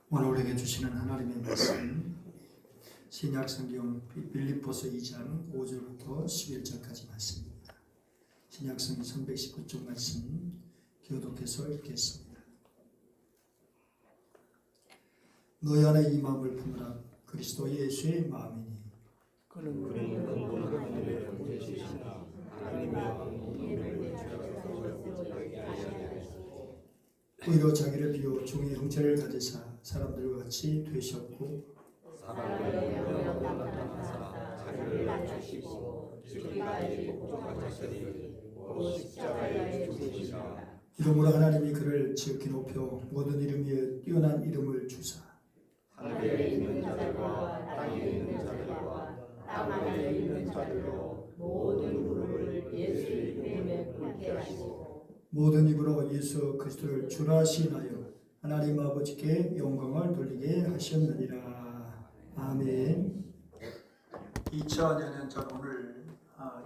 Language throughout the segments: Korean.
오늘 우리에게 주시는 하나님의 말씀 신약성경 빌립보서 2장 5절부터 11절까지 말씀입니다. 신약성경 319쪽 말씀 교독해서 읽겠습니다. 너희 안에 이 마음을 품으라. 그리스도 예수의 마음이니 그는 우리는 근본은 하늘의 본체시나 하나님의 왕국을 오히려 자기를 비워 종의 형체를 가지사 사람들과 같이 되셨고 사람을 영원하고 나타나사 자기를 낮추시고 죽기까지 복종하셨으니 곧 십자가에 죽으시라. 이러므로 하나님이 그를 지극히 높여 모든 이름 위에 뛰어난 이름을 주사 하늘에 있는 자들과 땅에 있는 자들과 땅 안에 있는 자들로 모든 무릎을 예수 이름에 꿇게 하시고 모든 입으로 예수 그리스도를 주라 시인하여 하나님 아버지께 영광을 돌리게 하셨느니라. 아멘. 2000여 년 전 오늘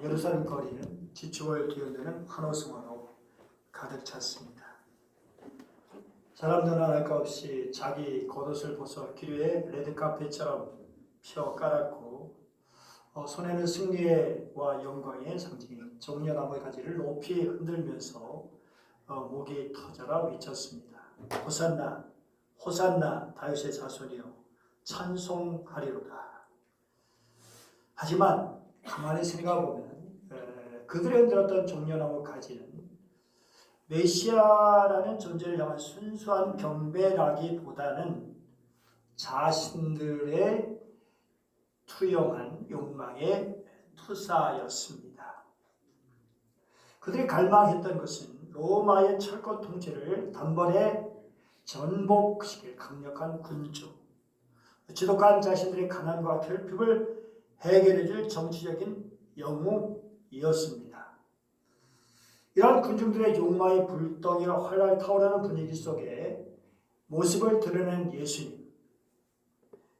예루살렘 거리는 지축을 뒤흔드는 환호성으로 가득 찼습니다. 사람들은 알 것 없이 자기 겉옷을 벗어 길 위에 레드카펫처럼 펴 깔았고 손에는 승리와 영광의 상징인 종려나무의 가지를 높이 흔들면서 목이 터져라 외쳤습니다. 호산나 호산나 다윗의 자손이여 찬송하리로다. 하지만 가만히 생각해 보면 그들이 흔들었던 종려나무 가지는 메시아라는 존재를 향한 순수한 경배라기보다는 자신들의 투영한 욕망의 투사였습니다. 그들이 갈망했던 것은 로마의 철권 통치를 단번에 전복시킬 강력한 군주, 지독한 자신들의 가난과 결핍을 해결해줄 정치적인 영웅이었습니다. 이러한 군중들의 욕망의 불덩이가 활활 타오르는 분위기 속에 모습을 드러낸 예수님.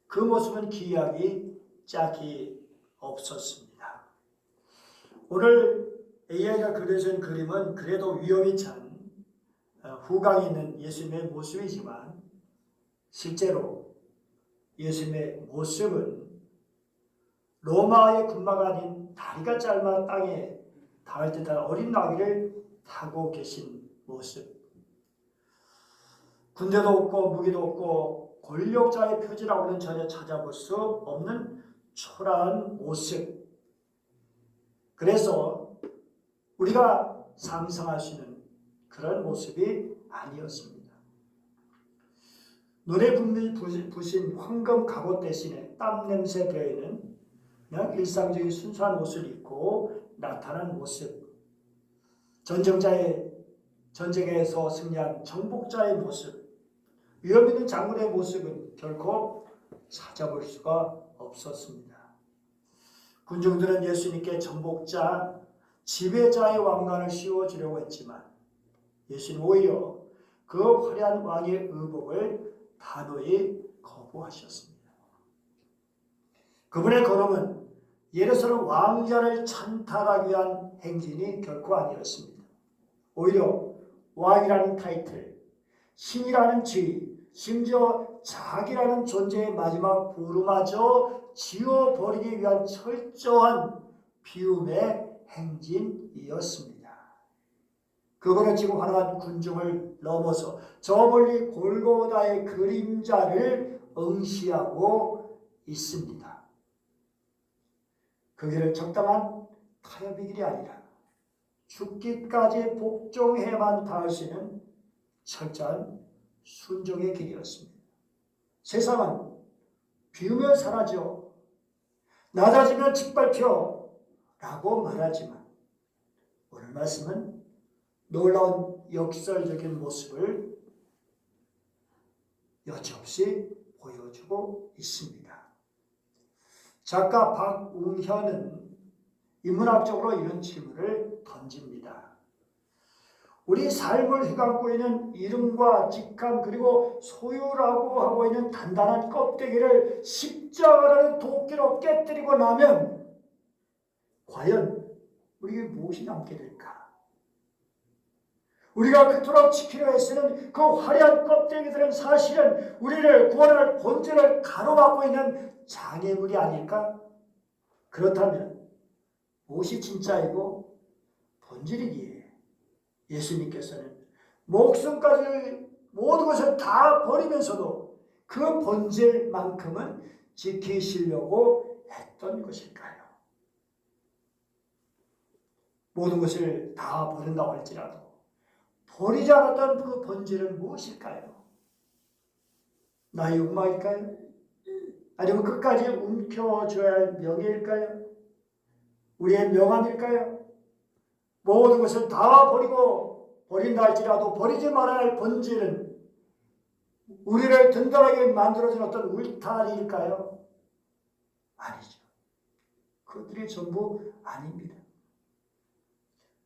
그 모습은 기이하기 짝이 없었습니다. 오늘 AI가 그려준 그림은 그래도 위험이 찬 후광이 있는 예수님의 모습이지만 실제로 예수님의 모습은 로마의 군마가 아닌 다리가 짧아 땅에 닿을 듯한 어린 나귀를 타고 계신 모습. 군대도 없고 무기도 없고 권력자의 표지라고는 전혀 찾아볼 수 없는 초라한 모습. 그래서 우리가 상상할 수 있는 그런 모습이 아니었습니다. 눈에 부신 황금 갑옷 대신에 땀 냄새 배어있는 그냥 일상적인 순수한 옷을 입고 나타난 모습, 전쟁에서 승리한 정복자의 모습, 위험 있는 장군의 모습은 결코 찾아볼 수가 없었습니다. 군중들은 예수님께 정복자, 지배자의 왕관을 씌워주려고 했지만 예수님 오히려 그 화려한 왕의 의복을 단호히 거부하셨습니다. 그분의 걸음은 예루살렘 왕자를 찬탈하기 위한 행진이 결코 아니었습니다. 오히려 왕이라는 타이틀, 신이라는 지위, 심지어 자기라는 존재의 마지막 부름마저 지워버리기 위한 철저한 비움의 행진이었습니다. 그거는 지금 환호한 군중을 넘어서 저 멀리 골고다의 그림자를 응시하고 있습니다. 그 길은 적당한 타협의 길이 아니라 죽기까지 복종해만 닿을 수 있는 철저한 순종의 길이었습니다. 세상은 비우면 사라져, 낮아지면 짓밟혀 라고 말하지만 오늘 말씀은 놀라운 역설적인 모습을 여지없이 보여주고 있습니다. 작가 박웅현은 인문학적으로 이런 질문을 던집니다. 우리 삶을 휘감고 있는 이름과 직함 그리고 소유라고 하고 있는 단단한 껍데기를 십자가라는 도끼로 깨뜨리고 나면 과연 우리에게 무엇이 남게 될까? 우리가 그토록 지키려 애쓰는 그 화려한 껍데기들은 사실은 우리를 구원할 본질을 가로막고 있는 장애물이 아닐까? 그렇다면 무엇이 진짜이고 본질이기에 예수님께서는 목숨까지 모든 것을 다 버리면서도 그 본질만큼은 지키시려고 했던 것일까요? 모든 것을 다 버린다고 할지라도 버리지 않았던 그 본질은 무엇일까요? 나의 욕망일까요? 아니면 끝까지 움켜줘야 할 명예일까요? 우리의 명함일까요? 모든 것을 다 버린다 할지라도 버리지 말아야 할 본질은 우리를 든든하게 만들어준 어떤 울타리일까요? 아니죠. 그들이 전부 아닙니다.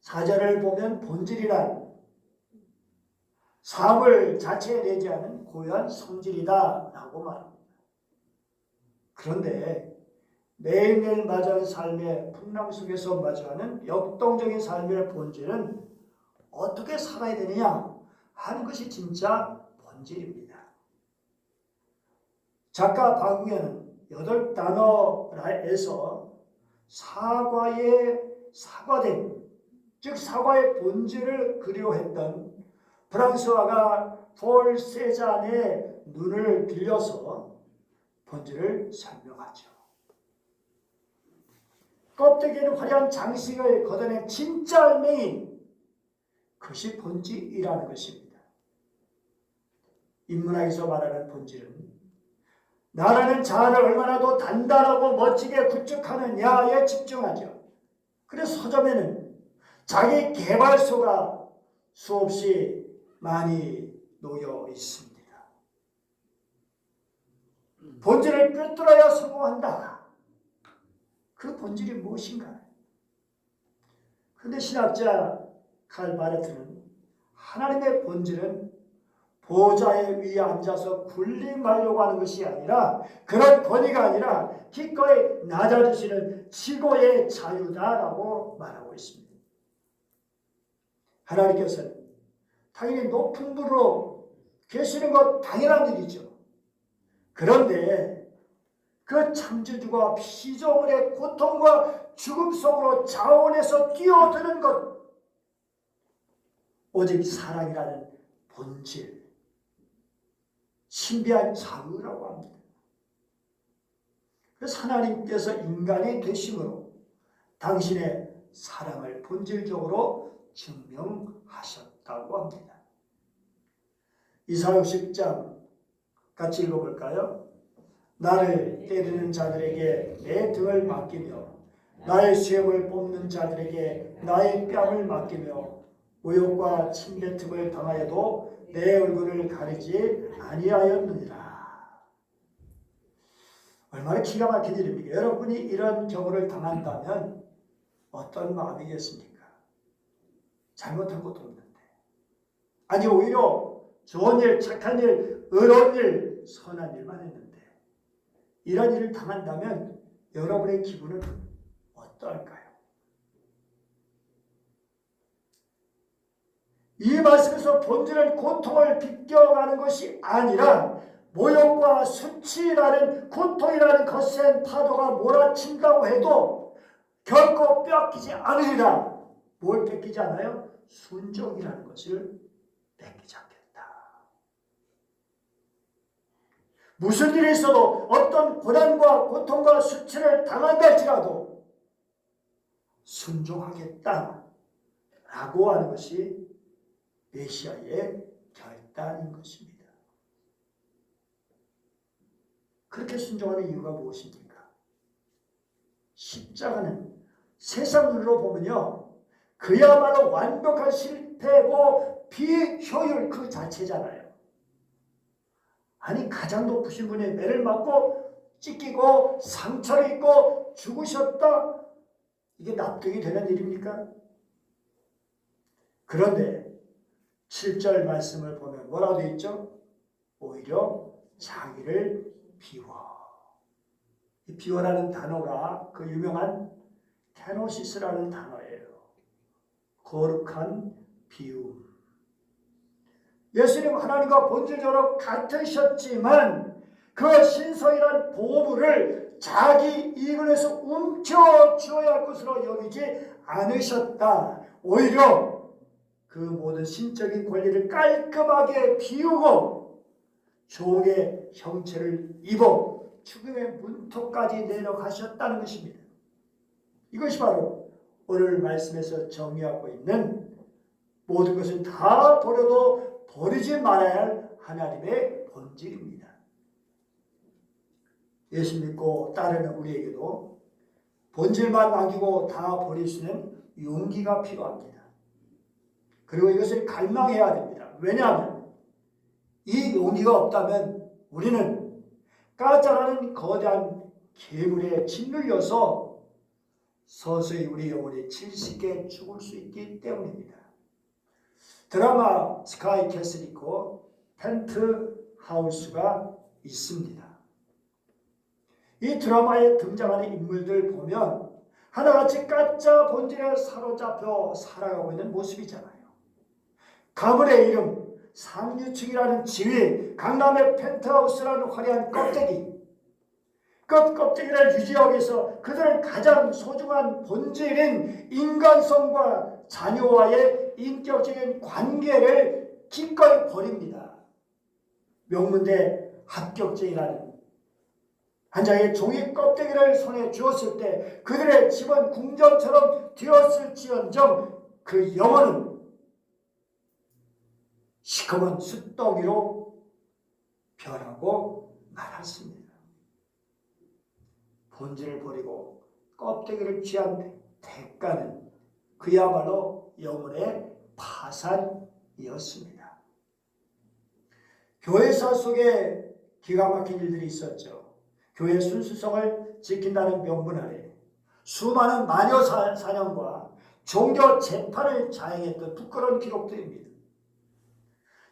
사절을 보면 본질이란 삶을 자체에 내지 않은 고유한 성질이다 라고 말합니다. 그런데 매일매일 마주하는 삶의 풍랑 속에서 마주하는 역동적인 삶의 본질은 어떻게 살아야 되느냐 하는 것이 진짜 본질입니다. 작가 박웅현은 8단어에서 사과된 즉 사과의 본질을 그리워했던 프랑스화가 폴 세잔의 눈을 빌려서 본질을 설명하죠. 껍데기에는 화려한 장식을 걷어낸 진짜 알맹이, 그것이 본질이라는 것입니다. 인문학에서 말하는 본질은 나라는 자아를 얼마나 더 단단하고 멋지게 구축하느냐에 집중하죠. 그래서 서점에는 자기 개발서가 수없이 많이 놓여 있습니다. 본질을 꿰뚫어야 성공한다. 그 본질이 무엇인가? 그런데 신학자 칼 바레트는 하나님의 본질은 보좌의 위에 앉아서 군림하려고 하는 것이 아니라 그런 권위가 아니라 기꺼이 낮아지시는 지고의 자유다라고 말하고 있습니다. 하나님께서는 당연히 높은 분으로 계시는 것 당연한 일이죠. 그런데 그 창조주가 피조물의 고통과 죽음 속으로 자원해서 뛰어드는 것, 오직 사랑이라는 본질, 신비한 자유라고 합니다. 그래서 하나님께서 인간이 되심으로 당신의 사랑을 본질적으로 증명하셨다고 합니다. 이사야 10장 같이 읽어볼까요? 나를 때리는 자들에게 내 등을 맡기며 나의 수염을 뽑는 자들에게 나의 뺨을 맡기며 모욕과 침뱉음을 당하여도 내 얼굴을 가리지 아니하였느니라. 얼마나 기가 막힌 일입니까? 여러분이 이런 경우를 당한다면 어떤 마음이겠습니까? 잘못한 것도 없는데. 아니 오히려 좋은 일, 착한 일, 의로운 일, 선한 일만 했는데 이런 일을 당한다면 여러분의 기분은 어떨까요? 이 말씀에서 본질은 고통을 비껴가는 것이 아니라 모욕과 수치라는 고통이라는 거센 파도가 몰아친다고 해도 결코 뺏기지 않으리라. 뭘 뺏기지 않아요? 순종이라는 것을 뺏기지 않겠다. 무슨 일이 있어도 어떤 고난과 고통과 수치를 당한다 할지라도 순종하겠다 라고 하는 것이 메시아의 결단인 것입니다. 그렇게 순종하는 이유가 무엇입니까? 십자가는 세상 눈으로 보면요, 그야말로 완벽한 실패고 비효율 그 자체잖아요. 아니 가장 높으신 분이 매를 맞고 찢기고 상처를 입고 죽으셨다? 이게 납득이 되는 일입니까? 그런데 7절 말씀을 보면 뭐라고 되어 있죠? 오히려 자기를 비워. 이 비워라는 단어가 그 유명한 케노시스라는 단어예요. 거룩한 비움. 예수님 하나님과 본질적으로 같으셨지만 그 신성이란 보물을 자기 이익을 위해서 움켜쥐어야 할 것으로 여기지 않으셨다. 오히려 그 모든 신적인 권리를 깔끔하게 비우고 종의 형체를 입어 죽음의 문턱까지 내려가셨다는 것입니다. 이것이 바로 오늘 말씀에서 정의하고 있는 모든 것을 다 버려도 버리지 말아야 할 하나님의 본질입니다. 예수 믿고 따르는 우리에게도 본질만 남기고 다 버릴 수 있는 용기가 필요합니다. 그리고 이것을 갈망해야 됩니다. 왜냐하면 이 용기가 없다면 우리는 가짜라는 거대한 괴물에 짓눌려서 서서히 우리 영혼이 질식해 죽을 수 있기 때문입니다. 드라마 스카이 캐슬이 있고 펜트하우스가 있습니다. 이 드라마에 등장하는 인물들 보면 하나같이 가짜 본질에 사로잡혀 살아가고 있는 모습이잖아요. 가문의 이름, 상류층이라는 지위, 강남의 펜트하우스라는 화려한 껍데기, 그 껍데기를 유지하기 위해서 그들은 가장 소중한 본질인 인간성과 자녀와의 인격적인 관계를 기꺼이 버립니다. 명문대 합격증이라는 한 장의 종이 껍데기를 손에 쥐었을 때 그들의 집은 궁전처럼 되었을지언정 그 영혼은 시커먼 숫덩이로 변하고 말았습니다. 본질을 버리고 껍데기를 취한 대가는 그야말로 영혼의 파산이었습니다. 교회사 속에 기가 막힌 일들이 있었죠. 교회 순수성을 지킨다는 명분 아래 수많은 마녀 사냥과 종교 재판을 자행했던 부끄러운 기록들입니다.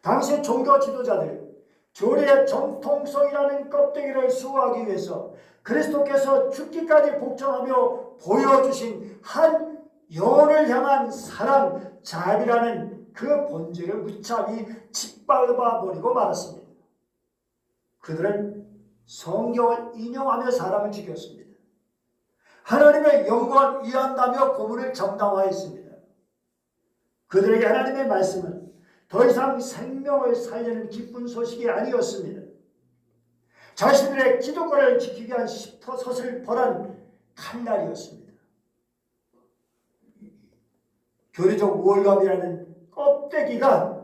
당시 종교 지도자들 교리의 정통성이라는 껍데기를 수호하기 위해서 그리스도께서 죽기까지 복종하며 보여주신 한 영혼을 향한 사랑, 자비라는 그 본질을 무참히 짓밟아버리고 말았습니다. 그들은 성경을 인용하며 사람을 죽였습니다. 하나님의 영광을 위한다며 고문을 정당화했습니다. 그들에게 하나님의 말씀은 더 이상 생명을 살리는 기쁜 소식이 아니었습니다. 자신들의 기독권을 지키기 위한 서슬퍼런 칼날이었습니다. 교리적 우월감이라는 껍데기가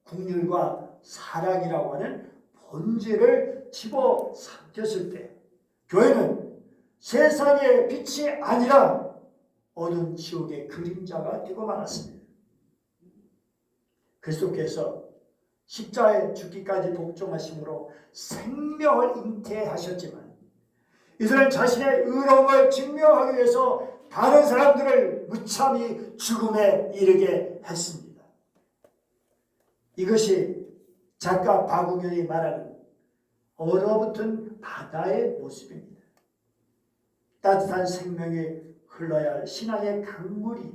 긍휼과 사랑이라고 하는 본질을 집어삼켰을 때 교회는 세상의 빛이 아니라 어두운 지옥의 그림자가 되고 말았습니다. 그리스도께서 십자가에 죽기까지 복종하심으로 생명을 잉태하셨지만 이들은 자신의 의로움을 증명하기 위해서 다른 사람들을 무참히 죽음에 이르게 했습니다. 이것이 작가 박우경이 말하는 얼어붙은 바다의 모습입니다. 따뜻한 생명이 흘러야 할 신앙의 강물이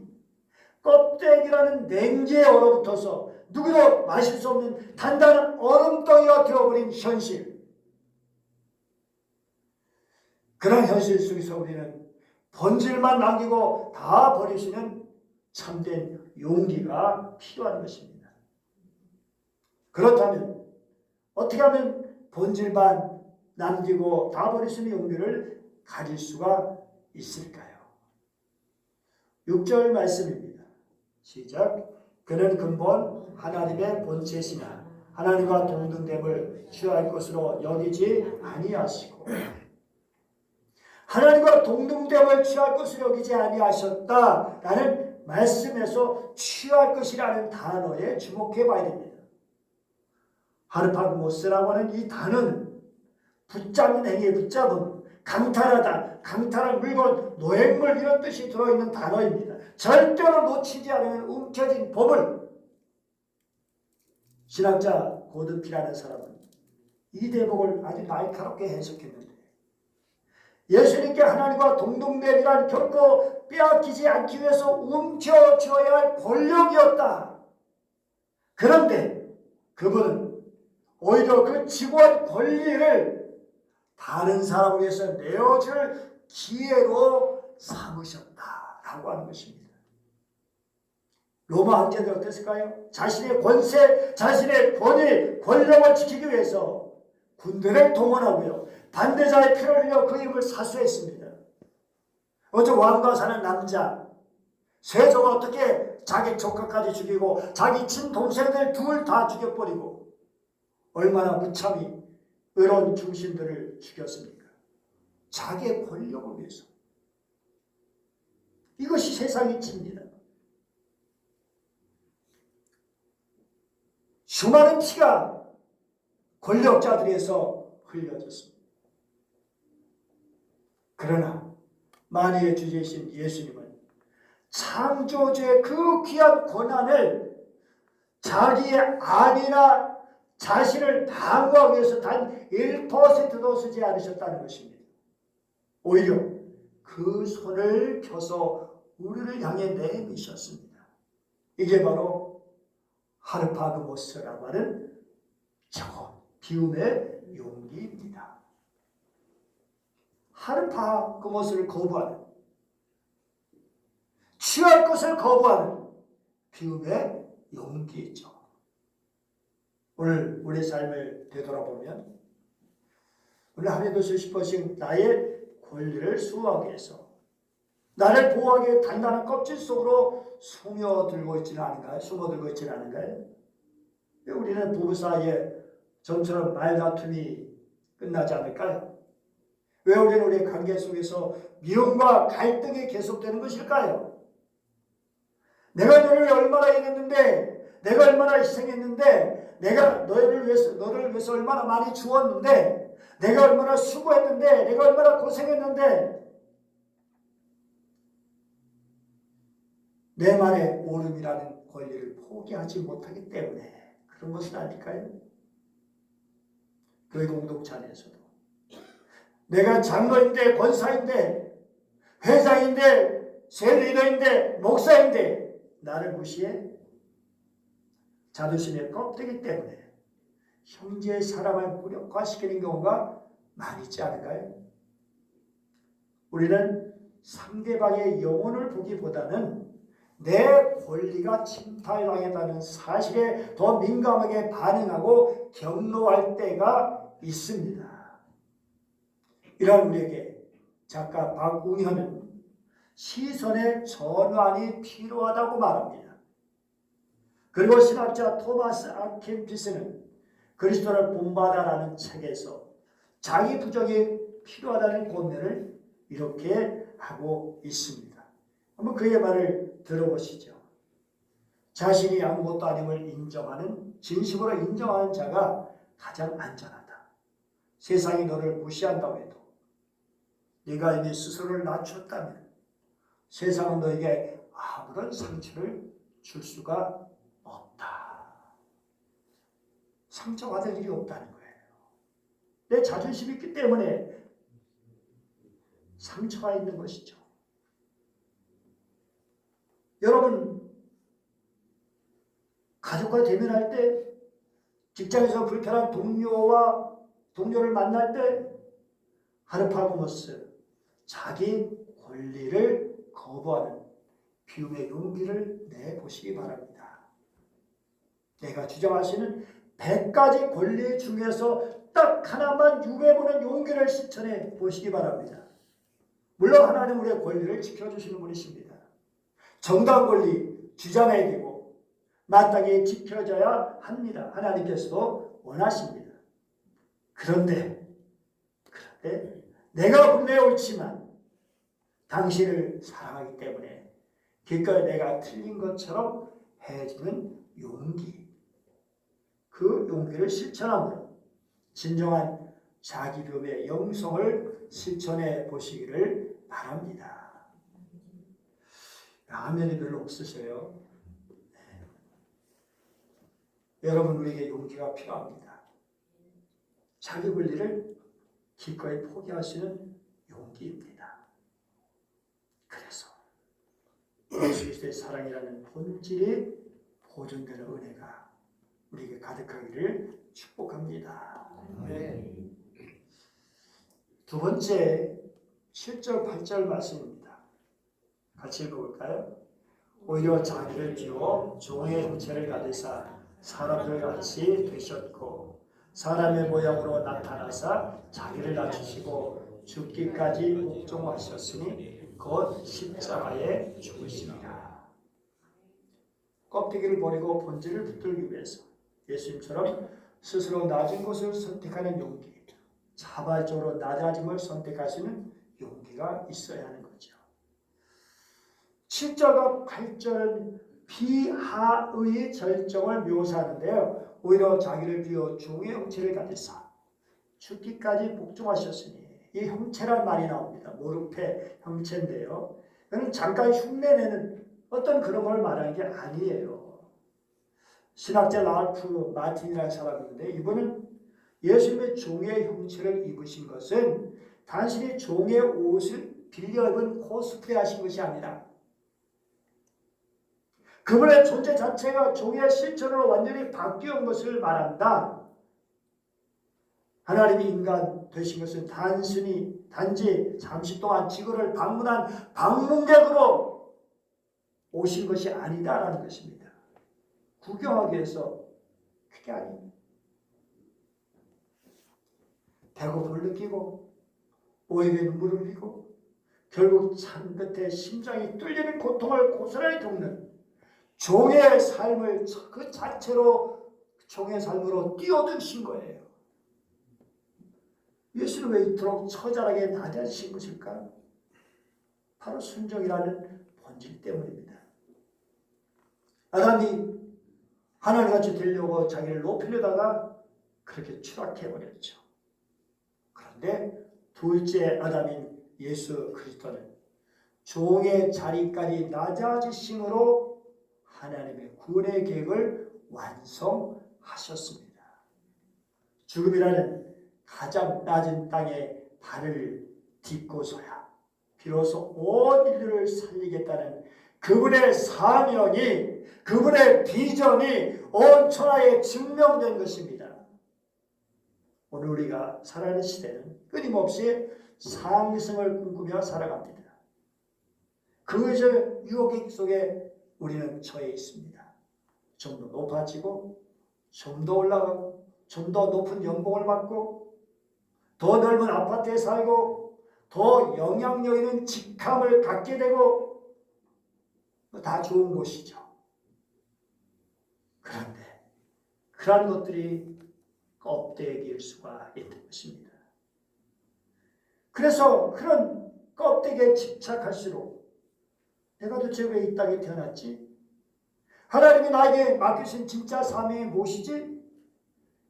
껍데기라는 냉지에 얼어붙어서 누구도 마실 수 없는 단단한 얼음덩이가 되어버린 현실. 그런 현실 속에서 우리는 본질만 남기고 다 버릴 수 있는 참된 용기가 필요한 것입니다. 그렇다면 어떻게 하면 본질만 남기고 다 버릴 수 있는 용기를 가질 수가 있을까요? 6절 말씀입니다. 시작. 그는 근본 하나님의 본체시나 하나님과 동등됨을 취할 것으로 여기지 아니하시고 하나님과 동등됨을 취할 것으로 여기지 아니하셨다라는 말씀에서 취할 것이라는 단어에 주목해 봐야 됩니다. 하르파그모스라고 하는 이 단어는 붙잡는 행위에 붙잡음, 강탈하다, 강탈한 물건, 노획물 이런 뜻이 들어있는 단어입니다. 절대로 놓치지 않으면 움켜진 보물. 신학자 고드피라는 사람은 이 대목을 아주 날카롭게 해석했는데 예수님께 하나님과 동등됨이란 결코 빼앗기지 않기 위해서 움켜쥐어야 할 권력이었다. 그런데 그분은 오히려 그 직원 권리를 다른 사람을 위해서 내어줄 기회로 삼으셨다라고 하는 것입니다. 로마 황제들 어땠을까요? 자신의 권세, 자신의 권위, 권력을 지키기 위해서 군대를 동원하고요, 반대자의 피를 흘려 그 힘을 사수했습니다. 어제 왕과 사는 남자 세조가 어떻게 자기 조카까지 죽이고 자기 친동생들 둘 다 죽여버리고 얼마나 무참히 의로운 중신들을 죽였습니까? 자기의 권력을 위해서. 이것이 세상의 이치입니다. 수많은 피가 권력자들에서 흘려졌습니다. 그러나 만유의 주제이신 예수님은 창조주의 그 귀한 권한을 자기의 아니나 자신을 방어하기 위해서 단 1%도 쓰지 않으셨다는 것입니다. 오히려 그 손을 펴서 우리를 향해 내미셨습니다. 이게 바로 하르파그모스라고 하는 저 비움의 용기입니다. 하르파그모스를 거부하는, 취할 것을 거부하는 비움의 용기죠. 오늘 우리 삶을 되돌아보면 우리 하루에도 수십 번씩 나의 권리를 수호하기 위해서 나를 보호하기 위해 단단한 껍질 속으로 숨어들고 있지는 않은가요? 왜 우리는 부부 사이에 좀처럼 말다툼이 끝나지 않을까요? 왜 우리는 우리의 관계 속에서 미움과 갈등이 계속되는 것일까요? 내가 너를 얼마나 일했는데, 내가 얼마나 희생했는데, 내가 너를 위해서 얼마나 많이 주었는데, 내가 얼마나 수고했는데, 내가 얼마나 고생했는데, 내 말에 옳음이라는 권리를 포기하지 못하기 때문에 그런 것은 아닐까요? 교회 공동체 안에서도 내가 장로인데, 권사인데, 회장인데, 세리더인데, 목사인데 나를 무시해? 자존심에 껍데기 때문에 형제의 사람을 무력화시키는 경우가 많이 있지 않을까요? 우리는 상대방의 영혼을 보기보다는 내 권리가 침탈당했다는 사실에 더 민감하게 반응하고 경로할 때가 있습니다. 이런 우리에게 작가 박웅현은 시선의 전환이 필요하다고 말합니다. 그리고 신학자 토마스 아켄피스는 그리스도를 본받아라는 책에서 자기 부정이 필요하다는 권면을 이렇게 하고 있습니다. 한번 그의 말을 들어보시죠. 자신이 아무것도 아님을 인정하는, 진심으로 인정하는 자가 가장 안전하다. 세상이 너를 무시한다고 해도 네가 이미 스스로를 낮췄다면 세상은 너에게 아무런 상처를 줄 수가 없다. 상처받을 일이 없다는 거예요. 내 자존심이 있기 때문에 상처가 있는 것이죠. 여러분, 가족과 대면할 때, 직장에서 불편한 동료를 만날 때 하르파고모스, 자기 권리를 거부하는 비움의 용기를 내보시기 바랍니다. 내가 주장하시는 100가지 권리 중에서 딱 하나만 유배보는 용기를 실천해 보시기 바랍니다. 물론 하나님 우리의 권리를 지켜주시는 분이십니다. 정당 권리 주장해야 되고 마땅히 지켜져야 합니다. 하나님께서도 원하십니다. 그런데 내가 분명히 옳지만 당신을 사랑하기 때문에 기꺼이 내가 틀린 것처럼 해주는 용기, 그 용기를 실천함으로 진정한 자기비움의 영성을 실천해 보시기를 바랍니다. 라면이 별로 없으세요? 네. 여러분, 우리에게 용기가 필요합니다. 자기 권리를 기꺼이 포기하시는 용기입니다. 그래서 예수 그리스도의 사랑이라는 본질이 보존되는 은혜가 우리에게 가득하기를 축복합니다. 아멘. 두 번째 7절 8절 말씀입니다. 같이 읽어볼까요? 오히려 자기를 비워 종의 형체를 가지사 사람들 같이 되셨고 사람의 모양으로 나타나사 자기를 낮추시고 죽기까지 복종하셨으니 곧 십자가에 죽으시니라. 껍데기를 버리고 본질을 붙들기 위해서 예수님처럼 스스로 낮은 곳을 선택하는 용기, 자발적으로 낮아짐을 선택하시는 용기가 있어야 하는 거죠. 7절과 8절은 비하의 절정을 묘사하는데요. 오히려 자기를 비워 종의 형체를 가지사 죽기까지 복종하셨으니, 이 형체란 말이 나옵니다. 모르페 형체인데요. 이는 잠깐 흉내내는 어떤 그런 걸 말하는 게 아니에요. 신학자 랄프 마틴이라는 사람이 있는데, 이분은 예수님의 종의 형체를 입으신 것은 단순히 종의 옷을 빌려 입은 코스프레 하신 것이 아니라 그분의 존재 자체가 종의 실천으로 완전히 바뀌어온 것을 말한다. 하나님이 인간 되신 것은 단지 잠시 동안 지구를 방문한 방문객으로 오신 것이 아니다라는 것입니다. 구경하기 위해서 그게 아닙니다. 배고픔을 느끼고 오해의 눈물을 흘리고 결국 산 끝에 심장이 뚫리는 고통을 고스란히 겪는 종의 삶을 그 자체로 종의 삶으로 뛰어드신 거예요. 예수는 왜 이토록 처절하게 낮아지신 것일까? 바로 순종이라는 본질 때문입니다. 아담이 하나님같이 되려고 자기를 높이려다가 그렇게 추락해버렸죠. 그런데 둘째 아담인 예수 그리스도는 종의 자리까지 낮아지심으로 하나님의 구원의 계획을 완성하셨습니다. 죽음이라는 가장 낮은 땅에 발을 딛고서야 비로소 온 인류를 살리겠다는 그분의 사명이, 그분의 비전이 온 천하에 증명된 것입니다. 오늘 우리가 살아가는 시대는 끊임없이 상승을 꿈꾸며 살아갑니다. 그것의 유혹 속에 우리는 처해 있습니다. 좀 더 높아지고, 좀 더 올라가고, 좀 더 높은 연봉을 받고, 더 넓은 아파트에 살고, 더 영향력 있는 직함을 갖게 되고, 다 좋은 곳이죠. 그런데 그러한 것들이 껍데기일 수가 있는 것입니다. 그래서 그런 껍데기에 집착할수록 내가 도대체 왜 이 땅에 태어났지? 하나님이 나에게 맡기신 진짜 사명이 무엇이지?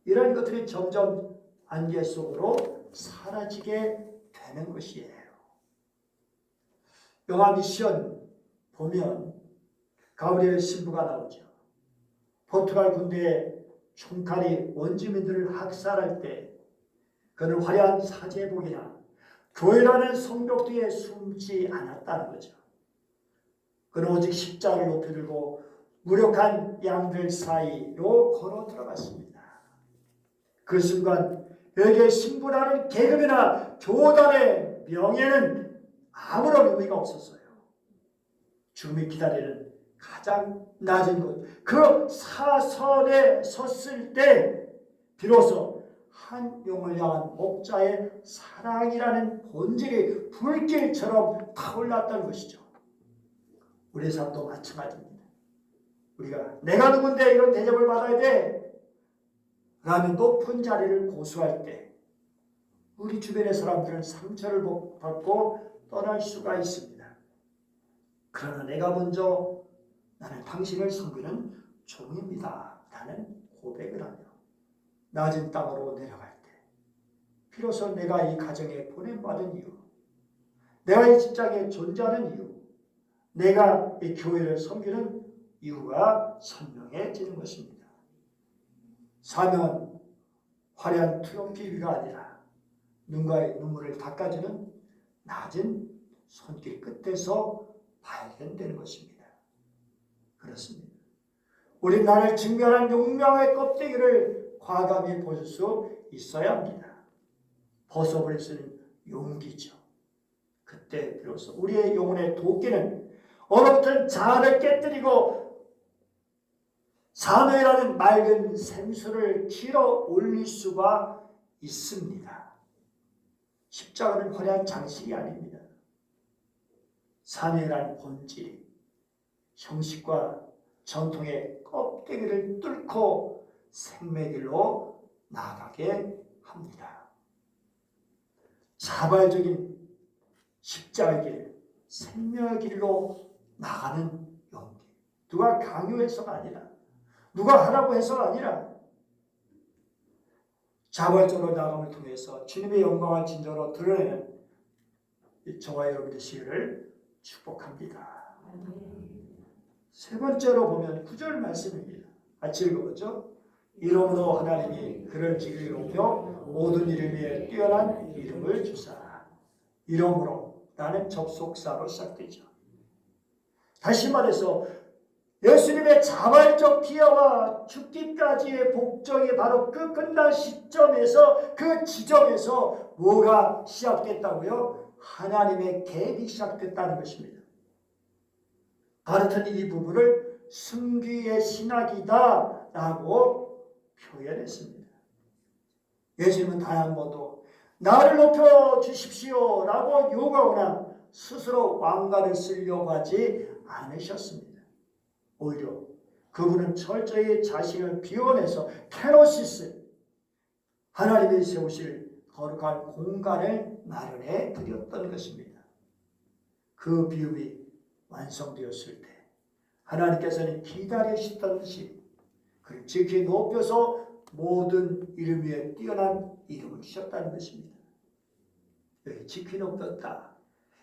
이런 것들이 점점 안개 속으로 사라지게 되는 것이에요. 영화 미션 보면 가브리엘 신부가 나오죠. 포르투갈 군대의 총칼이 원주민들을 학살할 때 그는 화려한 사제복이나 교회라는 성벽 뒤에 숨지 않았다는 거죠. 그는 오직 십자가를 높이 들고 무력한 양들 사이로 걸어 들어갔습니다. 그 순간 여기에 신부라는 계급이나 교단의 명예는 아무런 의미가 없었어요. 죽음이 기다리는 가장 낮은 곳, 그 사선에 섰을 때 비로소 한 영을 향한 목자의 사랑이라는 본질이 불길처럼 타올랐다는 것이죠. 우리의 삶도 마찬가지입니다. 우리가 내가 누군데 이런 대접을 받아야 돼 라는 높은 자리를 고수할 때 우리 주변의 사람들은 상처를 받고 떠날 수가 있습니다. 그러나 내가 먼저 나는 당신을 섬기는 종입니다 라는 고백을 하며 낮은 땅으로 내려갈 때 비로소 내가 이 가정에 보냄받은 이유, 내가 이 직장에 존재하는 이유, 내가 이 교회를 섬기는 이유가 선명해지는 것입니다. 사명은 화려한 트로피가 아니라 눈과의 눈물을 닦아주는 낮은 손길 끝에서 발견되는 것입니다. 그렇습니다. 우리 나를 증명하는 용명의 껍데기를 과감히 벗을 수 있어야 합니다. 벗어버릴 수 있는 용기죠. 그때 비로소 우리의 영혼의 도끼는 얼어붙은 자아를 깨뜨리고 사노이라는 맑은 샘수를 길어 올릴 수가 있습니다. 십자가는 화려한 장식이 아닙니다. 사노이라는 본질이 형식과 전통의 껍데기를 뚫고 생명의 길로 나아가게 합니다. 자발적인 십자가의 길, 생명의 길로 나가는 용기. 누가 강요해서가 아니라, 누가 하라고 해서가 아니라 자발적으로 나감을 통해서 주님의 영광을 진정으로 드러내는 저와 여러분의 시기를 축복합니다. 세 번째로 보면 9절 말씀입니다. 같이 읽어보죠. 이러므로 하나님이 그를 길이 높여 모든 이름 위에 뛰어난 이름을 주사. 이러므로 라는 접속사로 시작되죠. 다시 말해서 예수님의 자발적 기여와 죽기까지의 복종이 바로 그 끝난 시점에서, 그 지점에서 뭐가 시작됐다고요? 하나님의 계획이 시작됐다는 것입니다. 바르트는 이 부분을 승귀의 신학이다 라고 표현했습니다. 예수님은 단 한 번도 나를 높여 주십시오 라고 요구하거나 스스로 왕관을 쓰려고 하지 않으셨습니다. 오히려 그분은 철저히 자신을 비워내서 테노시스, 하나님이 세우실 거룩한 공간을 마련해 드렸던 것입니다. 그 비움이 완성되었을 때 하나님께서는 기다리시던 듯이 그를 지키 높여서 모든 이름 위에 뛰어난 이름을 주셨다는 것입니다. 여기 지키 높였다.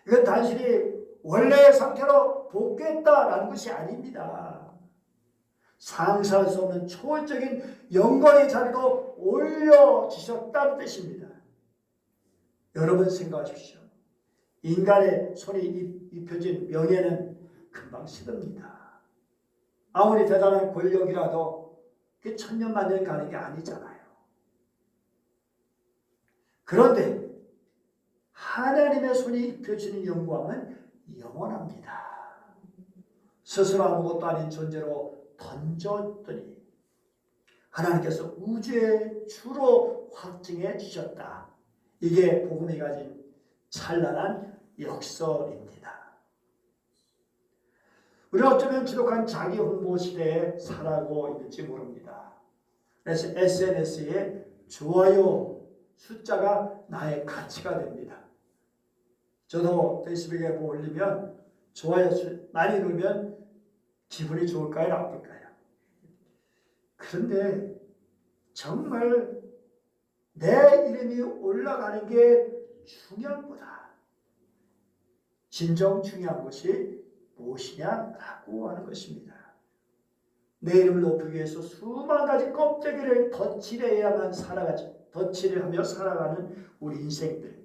이건 단순히 원래의 상태로 복귀했다라는 것이 아닙니다. 상상할 수 없는 초월적인 영광의 자리로 올려주셨다는 뜻입니다. 여러분 생각하십시오. 인간의 손이 입혀진 명예는 금방 시듭니다. 아무리 대단한 권력이라도 그게 천년만년 가는 게 아니잖아요. 그런데 하나님의 손이 입혀지는 영광은 영원합니다. 스스로 아무것도 아닌 존재로 던졌더니 하나님께서 우주의 주로 확증해 주셨다. 이게 복음이 가진 찬란한 역설입니다. 우리가 어쩌면 지독한 자기 홍보 시대에 살아가고 있는지 모릅니다. 그래서 SNS에 좋아요 숫자가 나의 가치가 됩니다. 저도 페이스북에 뭐 올리면 좋아요 많이 누르면 기분이 좋을까요? 나쁠까요? 그런데 정말 내 이름이 올라가는 게 중요한 거다. 진정 중요한 것이 무엇이냐라고 하는 것입니다. 내 이름을 높이기 위해서 수만 가지 껍데기를 덧칠해야만 살아가죠. 덧칠을 하며 살아가는 우리 인생들.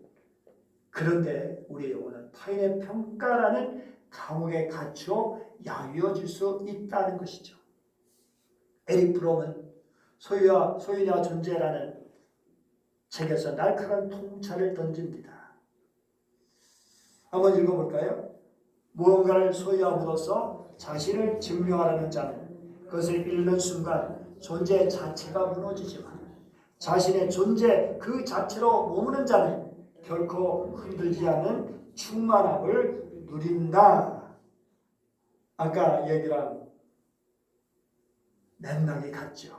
그런데 우리의 영혼은 타인의 평가라는 감옥에 갇혀 야위어질 수 있다는 것이죠. 에릭 프롬은 소유냐 존재라는 책에서 날카로운 통찰을 던집니다. 한번 읽어볼까요? 무언가를 소유함으로써 자신을 증명하려는 자는 그것을 잃는 순간 존재 자체가 무너지지만 자신의 존재 그 자체로 머무는 자는 결코 흔들지 않는 충만함을 누린다. 아까 얘기한 맥락이 같죠.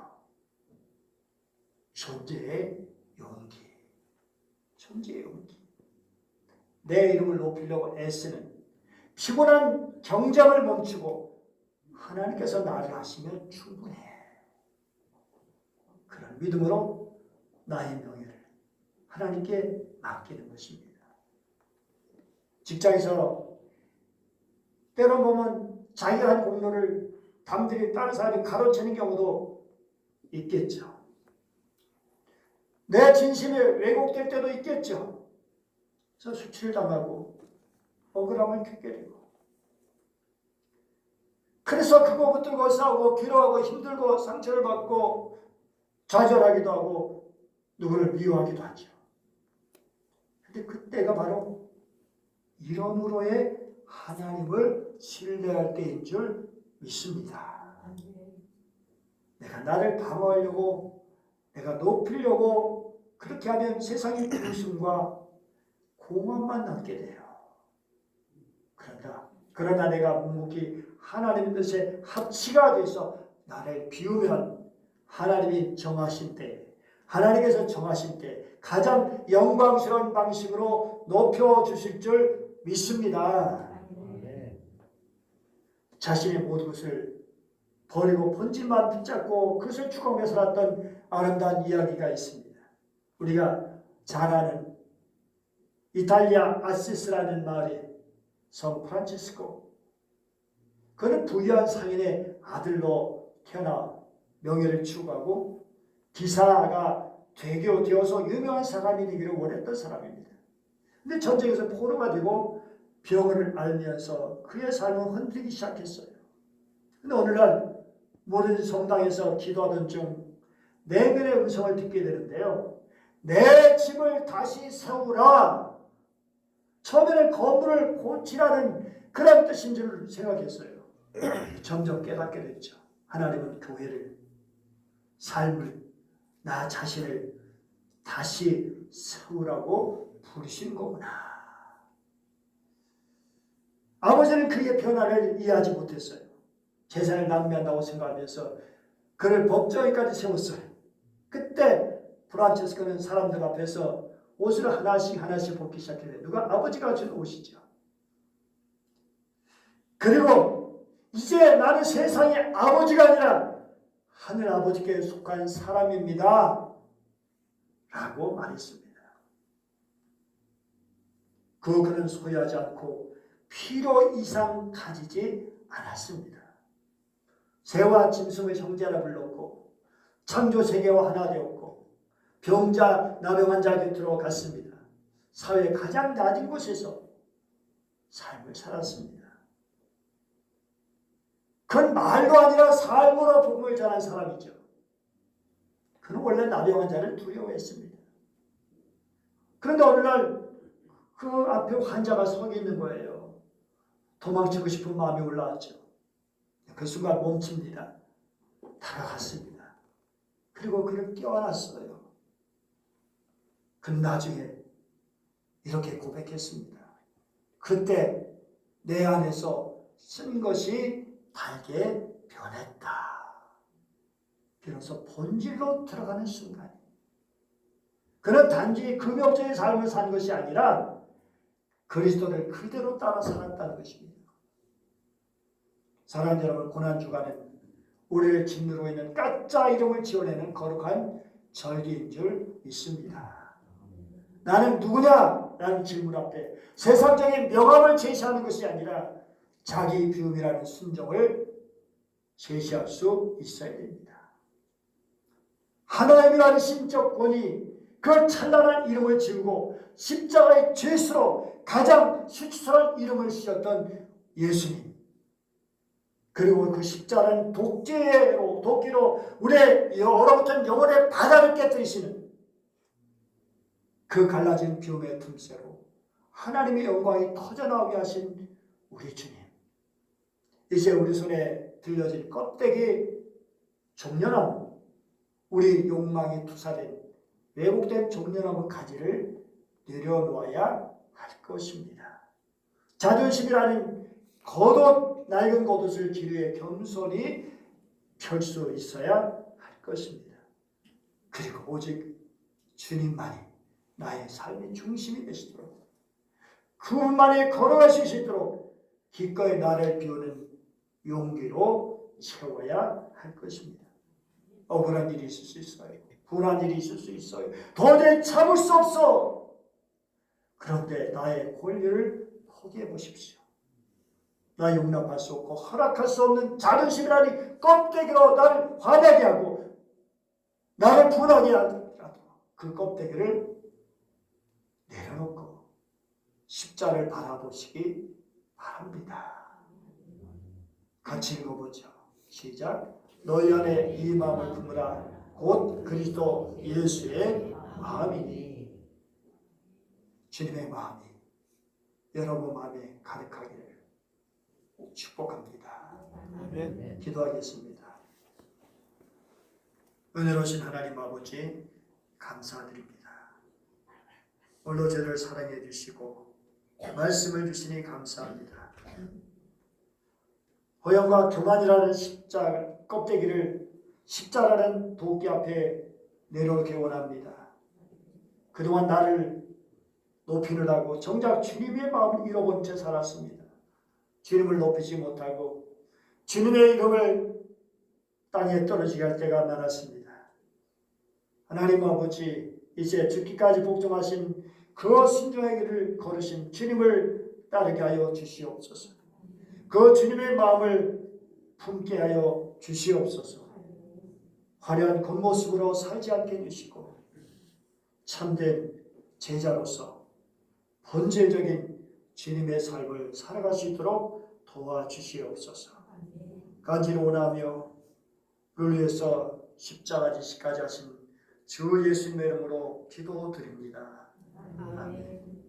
존재의 용기. 존재의 용기. 내 이름을 높이려고 애쓰는 피곤한 경쟁을 멈추고 하나님께서 나를 하시면 충분해. 그런 믿음으로 나의 명예를 하나님께 맡기는 것입니다. 직장에서 때로 보면 자기가 한 공로를 남들이 다른 사람이 가로채는 경우도 있겠죠. 내 진심이 왜곡될 때도 있겠죠. 그래서 수치를 당하고 억울함을 겪게 되고 그래서 그거 붙들고 싸우고 괴로워하고 힘들고 상처를 받고 좌절하기도 하고 누구를 미워하기도 하죠. 근데 그때가 바로 이러므로의 하나님을 신뢰할 때인 줄 믿습니다. 내가 나를 방어하려고 내가 높이려고 그렇게 하면 세상의 부심과 공허만 남게 돼요. 그러나 내가 묵묵히 하나님의 뜻에 합치가 돼서 나를 비우면 하나님이 정하신 때, 하나님께서 정하신 때 가장 영광스러운 방식으로 높여주실 줄 믿습니다. 자신의 모든 것을 버리고 본질만 붙잡고 그것을 추구하며 살았던 아름다운 이야기가 있습니다. 우리가 잘 아는 이탈리아 아시스라는 마을에 성 프란치스코, 그는 부유한 상인의 아들로 태어나 명예를 추구하고 기사가 되어서 유명한 사람이 되기를 원했던 사람입니다. 근데 전쟁에서 포로가 되고 병을 앓면서 그의 삶은 흔들리기 시작했어요. 근데 어느 날 모든 성당에서 기도하던 중 내면의 음성을 듣게 되는데요. 내 집을 다시 세우라. 처음에는 건물을 고치라는 그런 뜻인 줄 생각했어요. 점점 깨닫게 됐죠. 하나님은 교회를, 삶을, 나 자신을 다시 세우라고 부르신 거구나. 아버지는 그의 변화를 이해하지 못했어요. 재산을 낭비한다고 생각하면서 그를 법정에까지 세웠어요. 그때 프란체스코는 사람들 앞에서 옷을 하나씩 벗기 시작해요. 누가? 아버지가 준 옷이죠. 그리고 이제 나는 세상의 아버지가 아니라 하늘 아버지께 속한 사람입니다. 라고 말했습니다. 그는 소유하지 않고 필요 이상 가지지 않았습니다. 새와 짐승을 형제라 불렀고 창조 세계와 하나 되었고 병자 나병한 자 곁으로 갔습니다. 사회의 가장 낮은 곳에서 삶을 살았습니다. 그건 말도 아니라 삶으로 복음을 전한 사람이죠. 그는 원래 나병한 자를 두려워했습니다. 그런데 어느 날 그 앞에 환자가 서 있는 거예요. 도망치고 싶은 마음이 올라왔죠. 그 순간 멈춥니다. 다가갔습니다. 그리고 그를 껴안았어요. 그는 나중에 이렇게 고백했습니다. 그때 내 안에서 쓴 것이 달게 변했다. 비로소 본질로 들어가는 순간, 그는 단지 금욕적인 삶을 산 것이 아니라 그리스도를 그대로 따라 살았다는 것입니다. 사랑하는 여러분, 고난주간은 우리를 짓누르고 있는 가짜 이름을 지어내는 거룩한 절기인 줄 믿습니다. 나는 누구냐? 라는 질문 앞에 세상적인 명함을 제시하는 것이 아니라 자기 비움이라는 순종을 제시할 수 있어야 됩니다. 하나님이라는 신적 권위, 그 찬란한 이름을 지우고 십자가의 죄수로 가장 수치스러운 이름을 씌웠던 예수님, 그리고 그 십자가는 도끼로 우리의 얼어붙은 영혼의 바다를 깨뜨리시는 그 갈라진 비움의 틈새로 하나님의 영광이 터져나오게 하신 우리 주님, 이제 우리 손에 들려진 껍데기 종려나무, 우리 욕망이 투사된 왜곡된 종려나무 가지를 내려놓아야 할 것입니다. 자존심이라는 낡은 겉옷을 기류에 겸손히 펼 수 있어야 할 것입니다. 그리고 오직 주님만이 나의 삶의 중심이 되시도록, 그분만이 걸어가실 수 있도록 기꺼이 나를 비우는 용기로 채워야 할 것입니다. 억울한 일이 있을 수 있어요. 분한 일이 있을 수 있어요. 도저히 참을 수 없어. 그런데 나의 권리를 포기해 보십시오. 나 용납할 수 없고 허락할 수 없는 자존심이라니 껍데기로 나를 화나게 하고 나를 분하게 하더라도 그 껍데기를 내려놓고 십자를 바라보시기 바랍니다. 같이 읽어보죠. 시작. 너희 안에 이 마음을 품으라. 곧 그리스도 예수의 마음이니. 주님의 마음이 여러분 마음에 가득하기를 축복합니다. 기도하겠습니다. 은혜로우신 하나님 아버지 감사드립니다. 오늘도 저를 사랑해 주시고 말씀을 주시니 감사합니다. 호영과 교만이라는 십자가 껍데기를 십자라는 도끼 앞에 내놓기 원합니다. 그동안 나를 높이느라고 정작 주님의 마음을 잃어본 채 살았습니다. 주님을 높이지 못하고 주님의 이름을 땅에 떨어지게 할 때가 많았습니다. 하나님 아버지 이제 죽기까지 복종하신 그 순종의 길을 걸으신 주님을 따르게 하여 주시옵소서. 그 주님의 마음을 품게 하여 주시옵소서. 화려한 겉모습으로 살지 않게 해주시고 참된 제자로서 본질적인 주님의 삶을 살아갈 수 있도록 도와주시옵소서. 간절히 원하며 그를 위해서 십자가 지시까지 하신 주 예수님의 이름으로 기도드립니다. 아멘.